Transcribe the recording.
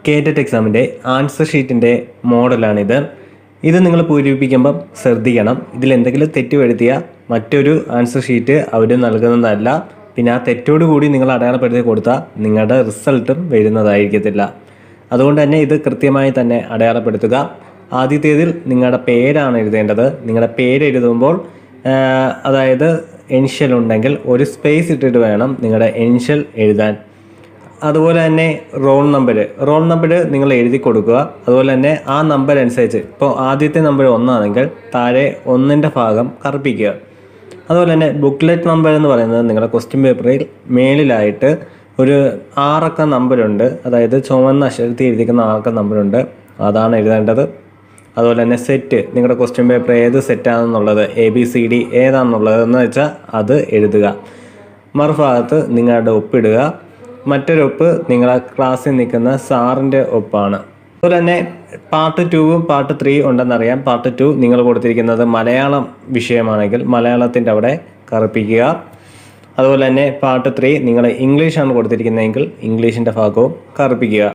കേറ്ററ്റ് എക്സാമിൻ്റെ ആൻസർ ഷീറ്റിൻ്റെ മോഡലാണിത്. ഇത് നിങ്ങൾ പൂരിപ്പിക്കുമ്പം ശ്രദ്ധിക്കണം, ഇതിലെന്തെങ്കിലും തെറ്റ് വരുത്തിയാൽ മറ്റൊരു ആൻസർ ഷീറ്റ് അവർ നൽകുന്നതല്ല. പിന്നെ ആ തെറ്റോട് കൂടി നിങ്ങൾ അടയാളപ്പെടുത്തി കൊടുത്താൽ നിങ്ങളുടെ റിസൾട്ടും വരുന്നതായിരിക്കത്തില്ല. അതുകൊണ്ട് തന്നെ ഇത് കൃത്യമായി തന്നെ അടയാളപ്പെടുത്തുക. ആദ്യത്തേതിൽ നിങ്ങളുടെ പേരാണ് എഴുതേണ്ടത്. നിങ്ങളുടെ പേര് എഴുതുമ്പോൾ അതായത് ഇനിഷ്യൽ ഉണ്ടെങ്കിൽ ഒരു സ്പേസ് ഇട്ടിട്ട് വേണം നിങ്ങളുടെ ഇനിഷ്യൽ എഴുതാൻ. അതുപോലെ തന്നെ റോൾ നമ്പർ നിങ്ങൾ എഴുതി കൊടുക്കുക. അതുപോലെ തന്നെ ആ നമ്പർ അനുസരിച്ച്, ഇപ്പോൾ ആദ്യത്തെ നമ്പർ 1 ആണെങ്കിൽ താഴെ 1ൻ്റെ ഭാഗം കറുപ്പിക്കുക. അതുപോലെ തന്നെ ബുക്ക്ലെറ്റ് നമ്പർ എന്ന് പറയുന്നത് നിങ്ങളുടെ ക്വസ്റ്റ്യൻ പേപ്പറിൽ മേളിലായിട്ട് ഒരു 6 അക്ക നമ്പറുണ്ട്, അതായത് ചുവന്ന അക്ഷരത്തിൽ എഴുതിക്കുന്ന 6 അക്ക നമ്പറുണ്ട്, അതാണ് എഴുതേണ്ടത്. അതുപോലെ തന്നെ സെറ്റ്, നിങ്ങളുടെ ക്വസ്റ്റ്യൻ പേപ്പർ ഏത് സെറ്റാണെന്നുള്ളത്, ABCD ഏതാണെന്നുള്ളതെന്ന് വെച്ചാൽ അത് എഴുതുക. മറുഭാഗത്ത് നിങ്ങളുടെ ഒപ്പിടുക. മറ്റൊരു ഒപ്പ് നിങ്ങളെ ക്ലാസ്സിൽ നിൽക്കുന്ന സാറിൻ്റെ ഒപ്പാണ്. അതുപോലെ തന്നെ പാർട്ട് 2ഉം പാർട്ട് 3 ഉണ്ടെന്നറിയാം. പാർട്ട് 2 നിങ്ങൾ കൊടുത്തിരിക്കുന്നത് മലയാളം വിഷയമാണെങ്കിൽ മലയാളത്തിൻ്റെ അവിടെ കറുപ്പിക്കുക. അതുപോലെ തന്നെ പാർട്ട് 3 നിങ്ങൾ ഇംഗ്ലീഷാണ് കൊടുത്തിരിക്കുന്നതെങ്കിൽ ഇംഗ്ലീഷിൻ്റെ ഭാഗവും കറുപ്പിക്കുക.